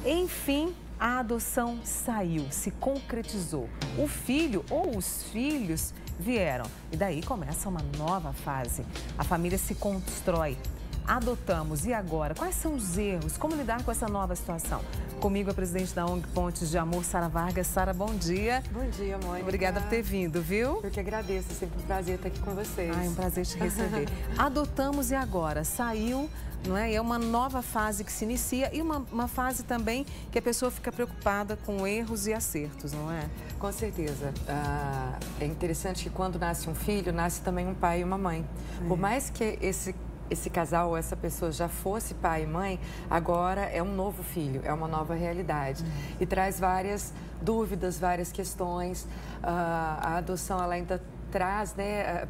Enfim, a adoção saiu, se concretizou. O filho ou os filhos vieram. E daí começa uma nova fase. A família se constrói. Adotamos. E agora? Quais são os erros? Como lidar com essa nova situação? Comigo a presidente da ONG Pontes de Amor, Sara Vargas. Sara, bom dia. Bom dia, Mônica. Obrigada por ter vindo, viu? Eu que agradeço, é sempre um prazer estar aqui com vocês. Ai, um prazer te receber. Adotamos e agora? Saiu, não é? É uma nova fase que se inicia e uma fase também que a pessoa fica preocupada com erros e acertos, não é? Com certeza. É interessante que quando nasce um filho, nasce também um pai e uma mãe. Por mais que esse casal ou essa pessoa já fosse pai e mãe, agora é um novo filho, é uma nova realidade. E traz várias dúvidas, várias questões. A adoção, ela ainda traz, né,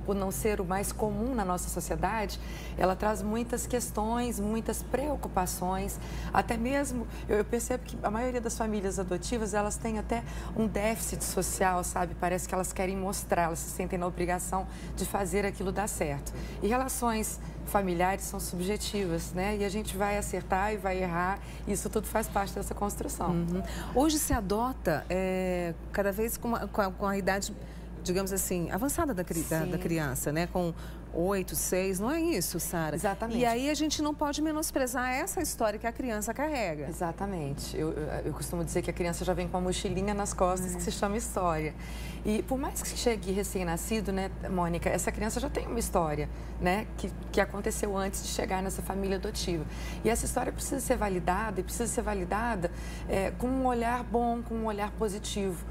por não ser o mais comum na nossa sociedade, ela traz muitas questões, muitas preocupações, até mesmo, eu percebo que a maioria das famílias adotivas, elas têm até um déficit social, sabe? Parece que elas querem mostrar, elas se sentem na obrigação de fazer aquilo dar certo. E relações familiares são subjetivas, né? E a gente vai acertar e vai errar, e isso tudo faz parte dessa construção. Hoje se adota cada vez com a idade, digamos assim, avançada da criança, né? Com 8, 6, não é isso, Sara? Exatamente. E aí a gente não pode menosprezar essa história que a criança carrega. Exatamente. Eu costumo dizer que a criança já vem com uma mochilinha nas costas que se chama história. E por mais que chegue recém-nascido, né, Mônica, essa criança já tem uma história, né, que aconteceu antes de chegar nessa família adotiva. E essa história precisa ser validada, e precisa ser validada com um olhar bom, com um olhar positivo.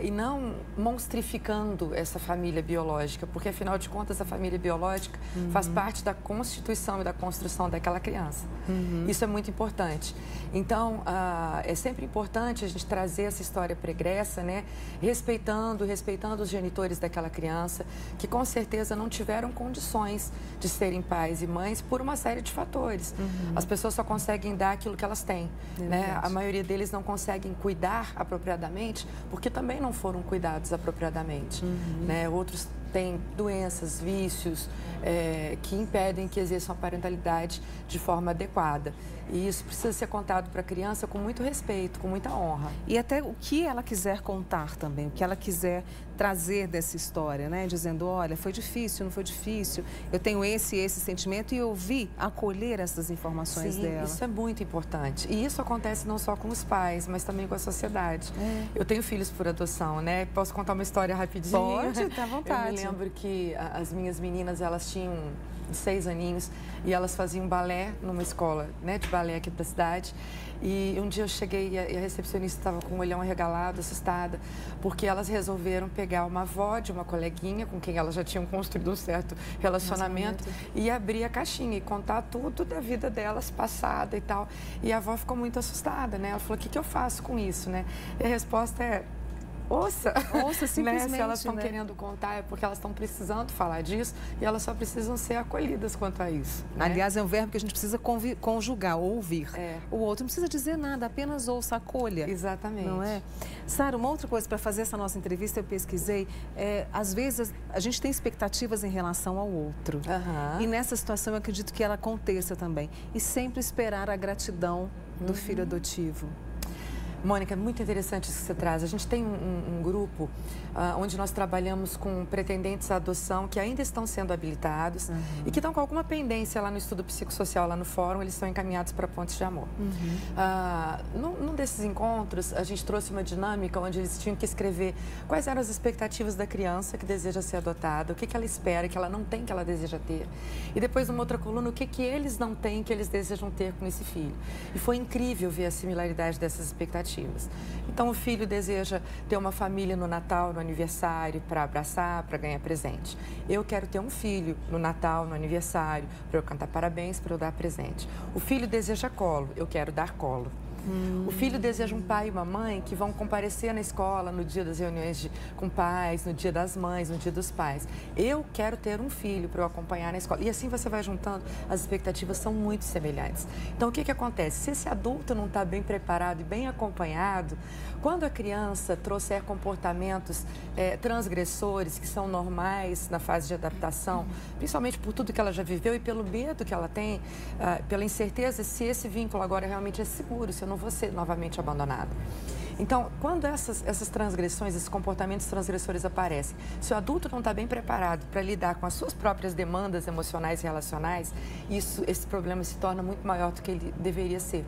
E não monstrificando essa família biológica, porque afinal de contas a família biológica faz parte da constituição e da construção daquela criança. Isso é muito importante. Então, é sempre importante a gente trazer essa história pregressa, né? Respeitando os genitores daquela criança, que com certeza não tiveram condições de serem pais e mães por uma série de fatores. As pessoas só conseguem dar aquilo que elas têm, né? A maioria deles não conseguem cuidar apropriadamente, porque também não foram cuidados apropriadamente, né? Outros têm doenças, vícios, que impedem que exerçam a parentalidade de forma adequada. E isso precisa ser contado para a criança com muito respeito, com muita honra. E até o que ela quiser contar também, o que ela quiser trazer dessa história, né? Dizendo, olha, foi difícil, não foi difícil, eu tenho esse sentimento, e ouvir, acolher essas informações dela. Isso é muito importante. E isso acontece não só com os pais, mas também com a sociedade. Eu tenho filhos por adoção, né? Posso contar uma história rapidinho? Pode, tá à vontade. Eu me lembro que as minhas meninas, elas tinham 6 aninhos e elas faziam balé numa escola, né, de balé aqui da cidade. E um dia eu cheguei e a recepcionista estava com o olhão arregalado, assustada, porque elas resolveram pegar uma avó de uma coleguinha com quem elas já tinham construído um certo relacionamento e abrir a caixinha e contar tudo da vida delas passada e tal. E a avó ficou muito assustada, né? Ela falou, o que eu faço com isso, né? E a resposta é: ouça, simplesmente, né? Se elas estão né? querendo contar, é porque elas estão precisando falar disso e elas só precisam ser acolhidas quanto a isso, né? Aliás, é um verbo que a gente precisa conjugar, ouvir. O outro não precisa dizer nada, apenas ouça, acolha. Exatamente. Não é? Sara, uma outra coisa, para fazer essa nossa entrevista, eu pesquisei, às vezes a gente tem expectativas em relação ao outro. E nessa situação eu acredito que ela aconteça também. E sempre esperar a gratidão do filho adotivo. Mônica, é muito interessante isso que você traz. A gente tem um grupo onde nós trabalhamos com pretendentes à adoção que ainda estão sendo habilitados e que estão com alguma pendência lá no estudo psicossocial, lá no fórum, eles são encaminhados para Pontes de Amor. Num desses encontros, a gente trouxe uma dinâmica onde eles tinham que escrever quais eram as expectativas da criança que deseja ser adotada, o que ela espera, que ela não tem, que ela deseja ter. E depois, numa outra coluna, o que eles não têm, que eles desejam ter com esse filho. E foi incrível ver a similaridade dessas expectativas. Então, o filho deseja ter uma família no Natal, no aniversário, para abraçar, para ganhar presente. Eu quero ter um filho no Natal, no aniversário, para eu cantar parabéns, para eu dar presente. O filho deseja colo, eu quero dar colo. O filho deseja um pai e uma mãe que vão comparecer na escola no dia das reuniões com pais, no dia das mães, no dia dos pais. Eu quero ter um filho para eu acompanhar na escola. E assim você vai juntando, as expectativas são muito semelhantes. Então, o que acontece? Se esse adulto não está bem preparado e bem acompanhado, quando a criança trouxer comportamentos transgressores, que são normais na fase de adaptação, principalmente por tudo que ela já viveu e pelo medo que ela tem, pela incerteza se esse vínculo agora realmente é seguro, se eu não vou ser novamente abandonada. Então, quando essas transgressões, esses comportamentos transgressores aparecem, se o adulto não está bem preparado para lidar com as suas próprias demandas emocionais e relacionais, esse problema se torna muito maior do que ele deveria ser.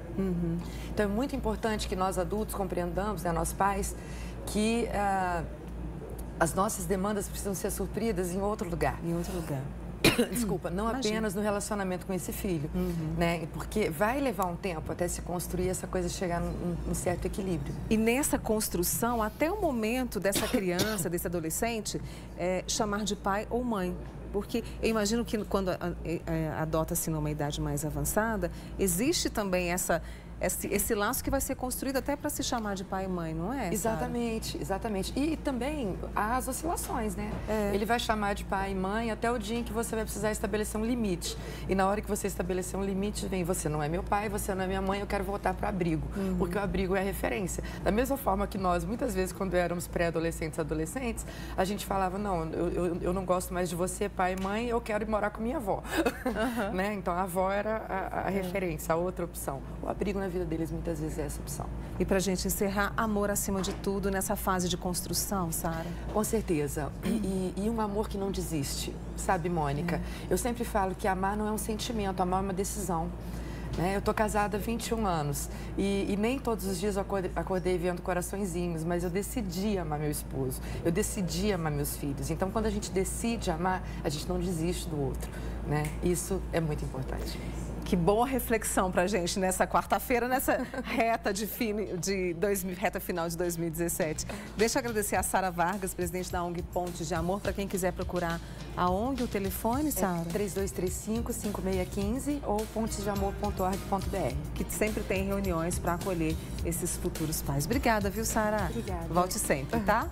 Então, é muito importante que nós adultos compreendamos, né, nós pais, que as nossas demandas precisam ser supridas em outro lugar. Em outro lugar. Desculpa, não apenas no relacionamento com esse filho, né? Porque vai levar um tempo até se construir essa coisa chegar num certo equilíbrio. E nessa construção, até o momento dessa criança, desse adolescente, chamar de pai ou mãe. Porque eu imagino que quando adota-se numa idade mais avançada, existe também esse laço que vai ser construído até para se chamar de pai e mãe, não é? Exatamente, exatamente. E também as oscilações, né? Ele vai chamar de pai e mãe até o dia em que você vai precisar estabelecer um limite. E na hora que você estabelecer um limite, vem, você não é meu pai, você não é minha mãe, eu quero voltar para o abrigo. Porque o abrigo é a referência. Da mesma forma que nós, muitas vezes, quando éramos pré-adolescentes, adolescentes, a gente falava, não, eu não gosto mais de você, pai e mãe, eu quero ir morar com minha avó. Né? Então, a avó era a referência, a outra opção. O abrigo na vida deles muitas vezes é essa opção. E para a gente encerrar, amor acima de tudo nessa fase de construção, Sara? Com certeza. E um amor que não desiste, sabe, Mônica? Eu sempre falo que amar não é um sentimento, amar é uma decisão. Né? Eu estou casada há 21 anos e nem todos os dias eu acordei vendo coraçõezinhos, mas eu decidi amar meu esposo, eu decidi amar meus filhos. Então, quando a gente decide amar, a gente não desiste do outro. Né? Isso é muito importante. Que boa reflexão para a gente nessa quarta-feira, nessa reta reta final de 2017. Deixa eu agradecer a Sara Vargas, presidente da ONG Pontes de Amor. Para quem quiser procurar a ONG, o telefone, Sara? 3235-5615 ou pontesdeamor.org.br. Que sempre tem reuniões para acolher esses futuros pais. Obrigada, viu, Sara? Obrigada. Volte sempre, tá?